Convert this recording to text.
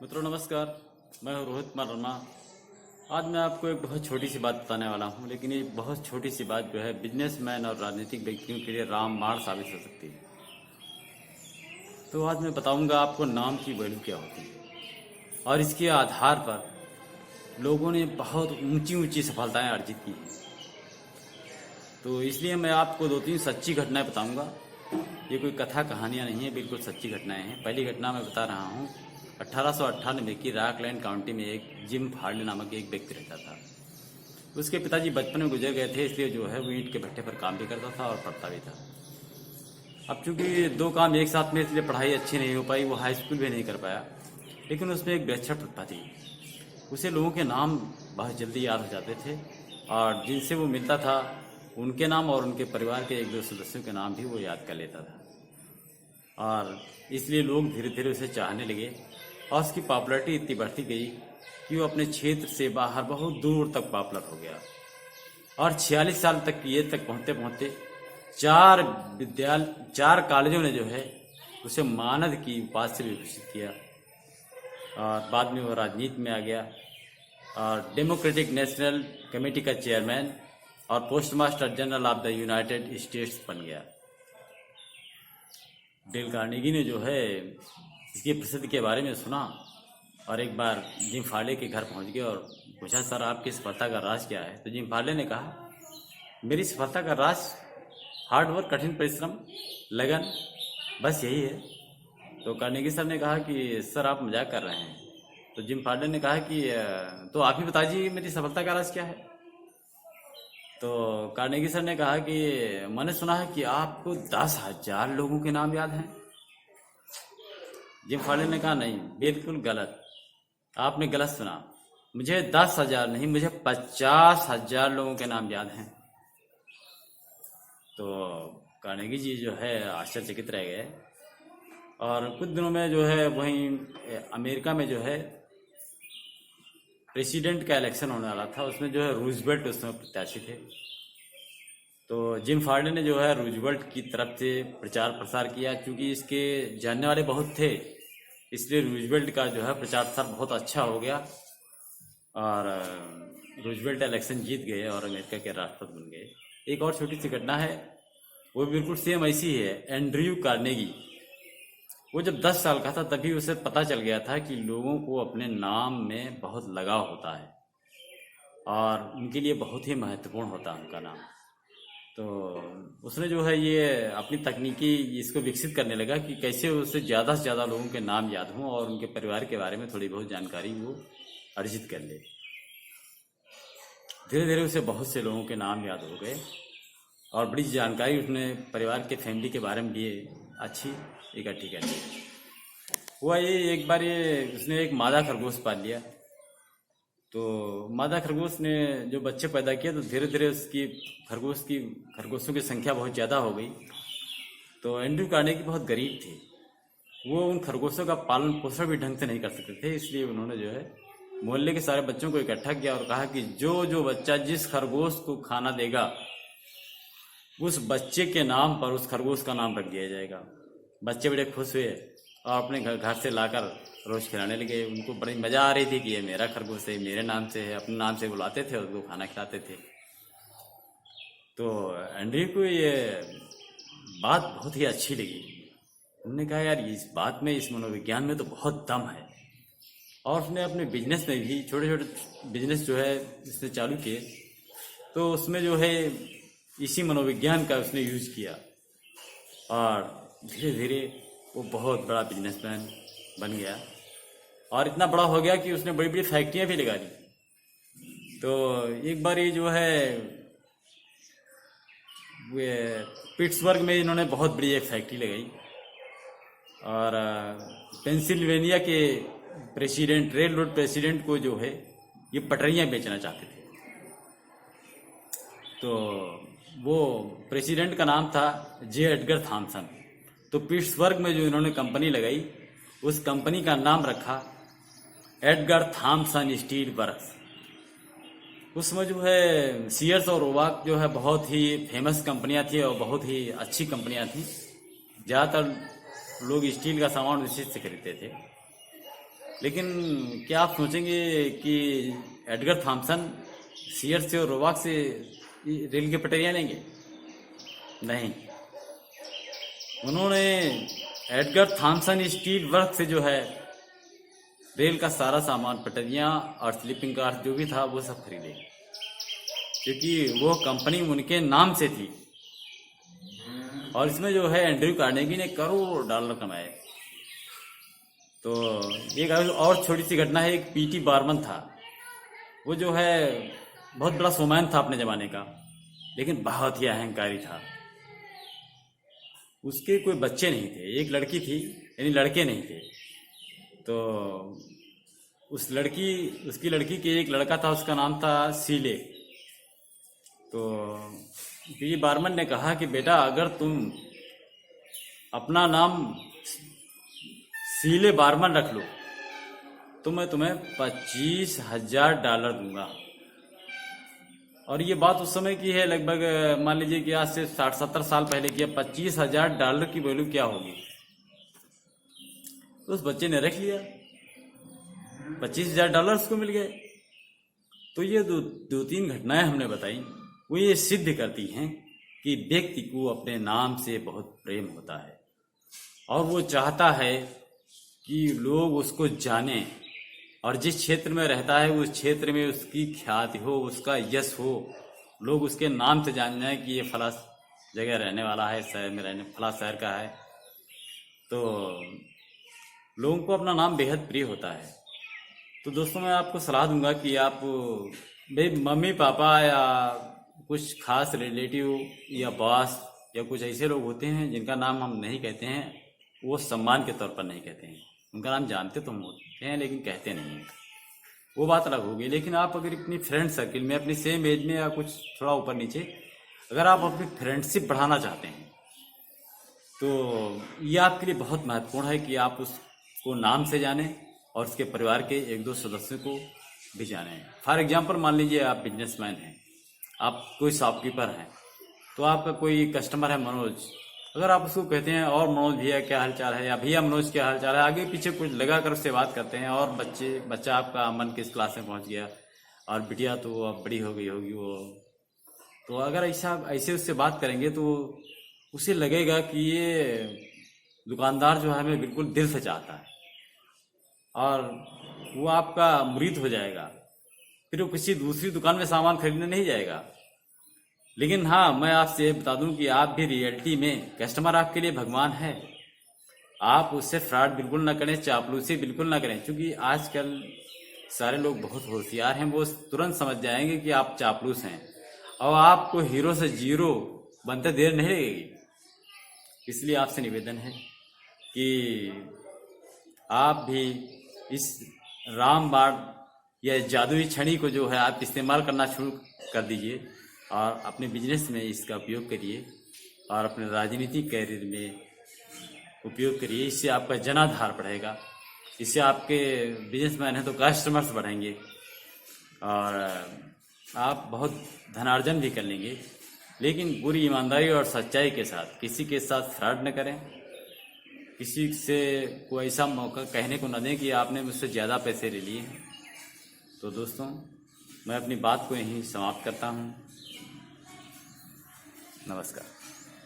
मित्रों नमस्कार। मैं हूं रोहित कुमार वर्मा। आज मैं आपको एक बहुत छोटी सी बात बताने वाला हूं, लेकिन ये बहुत छोटी सी बात जो है बिजनेसमैन और राजनीतिक व्यक्तियों के लिए रामबाण साबित हो सकती है। तो आज मैं बताऊंगा आपको नाम की वैल्यू क्या होती है और इसके आधार पर लोगों ने बहुत ऊंची ऊंची सफलताएं अर्जित की हैं। तो इसलिए मैं आपको 2-3 सच्ची घटनाएं बताऊंगा। ये कोई कथा कहानियां नहीं है, बिल्कुल सच्ची घटनाएं हैं। पहली घटना मैं बता रहा हूं, 1898 की रॉकलैंड काउंटी में एक जिम फार्ले नामक एक व्यक्ति रहता था। उसके पिताजी बचपन में गुजर गए थे, इसलिए जो है वो ईंट के भट्टे पर काम भी करता था और पढ़ता भी था। अब चूंकि दो काम एक साथ में, इसलिए पढ़ाई अच्छी नहीं हो पाई, वो हाई स्कूल भी नहीं कर पाया। लेकिन उसमें एक विलक्षण प्रतिभा थी। उसे लोगों के नाम बहुत जल्दी याद हो जाते थे और जिनसे वो मिलता था उनके नाम और उनके परिवार के 1-2 सदस्यों के नाम भी वो याद कर लेता था। और इसलिए लोग धीरे धीरे उसे चाहने लगे और उसकी पॉपुलैरिटी इतनी बढ़ती गई कि वो अपने क्षेत्र से बाहर बहुत दूर तक पॉपुलर हो गया। और 46 साल तक की एज तक पहुंचते पहुंचते 4 कॉलेजों ने जो है उसे मानद की उपाधि से विभूषित किया। और बाद में वो राजनीति में आ गया और डेमोक्रेटिक नेशनल कमेटी का चेयरमैन और postmaster general of the United states बन गया। डेल कार्नेगी ने जो है इसकी प्रसिद्धि के बारे में सुना और एक बार जिम फार्ले के घर पहुंच गया और पूछा, सर आपकी सफलता का राज क्या है? तो जिम फार्ले ने कहा, मेरी सफलता का राज हार्ड वर्क, कठिन परिश्रम, लगन, बस यही है। तो कार्नेगी सर ने कहा कि सर आप मजाक कर रहे हैं। तो जिम फार्ले ने कहा कि तो आप ही बताइए मेरी सफलता का राज क्या है? तो कार्नेगी सर ने कहा कि मैंने सुना है कि आपको 10,000 लोगों के नाम याद हैं। जिम फार्ले ने कहा, नहीं, बिल्कुल गलत, आपने गलत सुना। मुझे 10,000 नहीं, मुझे 50,000 लोगों के नाम याद हैं। तो कार्नेगी जी जो है आश्चर्यचकित रह गए। और कुछ दिनों में जो है वहीं अमेरिका में जो है प्रेसिडेंट का इलेक्शन होने वाला था। उसमें जो है रूजवेल्ट उस समय प्रत्याशी थे। तो जिम फार्ले ने जो है रूजवेल्ट की तरफ से प्रचार प्रसार किया। क्योंकि इसके जानने वाले बहुत थे, इसलिए रूजवेल्ट का जो है प्रचार प्रसार बहुत अच्छा हो गया और रूजवेल्ट इलेक्शन जीत गए और अमेरिका के राष्ट्रपति बन गए। एक और छोटी सी घटना है, वो बिल्कुल सेम ऐसी है। एंड्रयू कार्नेगी, वो जब 10 साल का था तभी उसे पता चल गया था कि लोगों को अपने नाम में बहुत लगाव होता है और उनके लिए बहुत ही महत्वपूर्ण होता है उनका नाम। तो उसने जो है ये अपनी तकनीकी इसको विकसित करने लगा कि कैसे उससे ज़्यादा से ज़्यादा लोगों के नाम याद हों और उनके परिवार के बारे में थोड़ी बहुत जानकारी वो अर्जित कर ले। धीरे धीरे उसे बहुत से लोगों के नाम याद हो गए और बड़ी जानकारी उसने परिवार के फैमिली के बारे में लिए अच्छी इकट्ठी कर ली। हुआ ये, एक बार ये उसने एक मादा खरगोश पाल लिया। तो मादा खरगोश ने जो बच्चे पैदा किए तो धीरे धीरे उसकी खरगोशों की संख्या बहुत ज़्यादा हो गई। तो एंड्रयू कार्नेगी बहुत गरीब थे, वो उन खरगोशों का पालन पोषण भी ढंग से नहीं कर सकते थे। इसलिए उन्होंने जो है मोहल्ले के सारे बच्चों को इकट्ठा किया और कहा कि जो बच्चा जिस खरगोश को खाना देगा उस बच्चे के नाम पर उस खरगोश का नाम रख दिया जाएगा। बच्चे बड़े खुश हुए और अपने घर से लाकर रोज खिलाने लगे। उनको बड़ी मजा आ रही थी कि ये मेरा खरगोश है, मेरे नाम से है, अपने नाम से बुलाते थे और उसको खाना खिलाते थे। तो एंड्रयू को ये बात बहुत ही अच्छी लगी। उन्होंने कहा, यार इस बात में, इस मनोविज्ञान में तो बहुत दम है। और उसने अपने बिजनेस में भी छोटे छोटे बिजनेस जो है इसने चालू किए। तो उसमें जो है इसी मनोविज्ञान का उसने यूज किया और धीरे धीरे वो बहुत बड़ा बिजनेसमैन बन गया और इतना बड़ा हो गया कि उसने बड़ी बड़ी फैक्ट्रियां भी लगा दी। तो एक बार ये जो है पिट्सबर्ग में इन्होंने बहुत बड़ी एक फैक्ट्री लगाई और पेंसिल्वेनिया के प्रेसिडेंट, रेल रोड प्रेसिडेंट को जो है ये पटरियां बेचना चाहते थे। तो वो प्रेसिडेंट का नाम था जे एडगर थॉमसन। तो पिट्सबर्ग में जो इन्होंने कंपनी लगाई उस कंपनी का नाम रखा एडगर थॉमसन स्टील वर्क्स। उसमें जो है सीयर्स और रोबाक जो है बहुत ही फेमस कंपनियां थी और बहुत ही अच्छी कंपनियां थी। ज़्यादातर लोग स्टील का सामान उसी से खरीदते थे। लेकिन क्या आप सोचेंगे कि एडगर थॉमसन सीयर से और रोवाक से रेल की पटरियां लेंगे? नहीं। उन्होंने एडगर थॉमसन स्टील वर्क से जो है रेल का सारा सामान, पटरियां और स्लीपिंग कार जो भी था वो सब खरीदे, क्योंकि वो कंपनी उनके नाम से थी। और इसमें जो है एंड्रयू कार्नेगी ने करोड़ डॉलर कमाए। तो एक और छोटी सी घटना है, एक पीटी बार्मन था, वो जो है बहुत बड़ा शोमैन था अपने ज़माने का, लेकिन बहुत ही अहंकारी था। उसके कोई बच्चे नहीं थे, एक लड़की थी, यानी लड़के नहीं थे। तो उसकी लड़की के एक लड़का था, उसका नाम था सीले। तो पीटी बार्मन ने कहा कि बेटा, अगर तुम अपना नाम सीले बार्मन रख लो तो मैं तुम्हें $25,000 दूंगा। और ये बात उस समय की है, लगभग मान लीजिए कि आज से 60-70 साल पहले की। $25,000 की वैल्यू क्या होगी? तो उस बच्चे ने रख लिया, $25,000 उसको मिल गए। तो ये दो तीन घटनाएं हमने बताई, वो ये सिद्ध करती हैं कि व्यक्ति को अपने नाम से बहुत प्रेम होता है और वो चाहता है कि लोग उसको जाने, और जिस क्षेत्र में रहता है उस क्षेत्र में उसकी ख्याति हो, उसका यश हो, लोग उसके नाम से जान जाए कि ये फला जगह रहने वाला है, शहर में रहने, फला शहर का है। तो लोगों को अपना नाम बेहद प्रिय होता है। तो दोस्तों, मैं आपको सलाह दूंगा कि आप भाई मम्मी पापा या कुछ खास रिलेटिव या बॉस या कुछ ऐसे लोग होते हैं जिनका नाम हम नहीं कहते हैं, वो सम्मान के तौर पर नहीं कहते हैं। उनका नाम जानते तो हम होते हैं लेकिन कहते नहीं हैं, वो बात अलग होगी। लेकिन आप अगर अपनी फ्रेंड सर्किल में, अपनी सेम एज में या कुछ थोड़ा ऊपर नीचे, अगर आप अपनी फ्रेंडशिप बढ़ाना चाहते हैं तो ये आपके लिए बहुत महत्वपूर्ण है कि आप उसको नाम से जानें और उसके परिवार के एक दो सदस्यों को भी जानें। फॉर एग्जाम्पल, मान लीजिए आप बिजनेसमैन हैं, आप कोई शॉपकीपर हैं, तो आपका कोई कस्टमर है मनोज। अगर आप उसको कहते हैं, और मनोज भैया क्या हाल चाल है, या भैया मनोज क्या हाल चाल है, आगे पीछे कुछ लगा कर उससे बात करते हैं, और बच्चा आपका अमन किस क्लास में पहुंच गया, और बिटिया तो अब बड़ी हो गई होगी वो। तो अगर ऐसे उससे बात करेंगे तो उसे लगेगा कि ये दुकानदार जो है हमें बिल्कुल दिल से चाहता है, और वो आपका मुरीद हो जाएगा। फिर वो किसी दूसरी दुकान में सामान खरीदने नहीं जाएगा। लेकिन हाँ, मैं आपसे ये बता दूं कि आप भी रियलिटी में कस्टमर आपके लिए भगवान है। आप उससे फ्रॉड बिल्कुल ना करें, चापलूसी बिल्कुल ना करें, क्योंकि आजकल सारे लोग बहुत होशियार हैं, वो तुरंत समझ जाएंगे कि आप चापलूस हैं, और आपको हीरो से जीरो बनते देर नहीं लगेगी। इसलिए आपसे निवेदन है कि आप भी इस रामबाण या जादुई छड़ी को जो है आप इस्तेमाल करना शुरू कर दीजिए, और अपने बिजनेस में इसका उपयोग करिए, और अपने राजनीतिक कैरियर में उपयोग करिए। इससे आपका जनाधार बढ़ेगा, इससे आपके बिजनेसमैन हैं तो कस्टमर्स बढ़ेंगे, और आप बहुत धनार्जन भी कर लेंगे। लेकिन पूरी ईमानदारी और सच्चाई के साथ, किसी के साथ फ्रॉड न करें, किसी से कोई ऐसा मौका कहने को न दें कि आपने मुझसे ज़्यादा पैसे ले लिए हैं। तो दोस्तों, मैं अपनी बात को यहीं समाप्त करता हूँ। नमस्कार।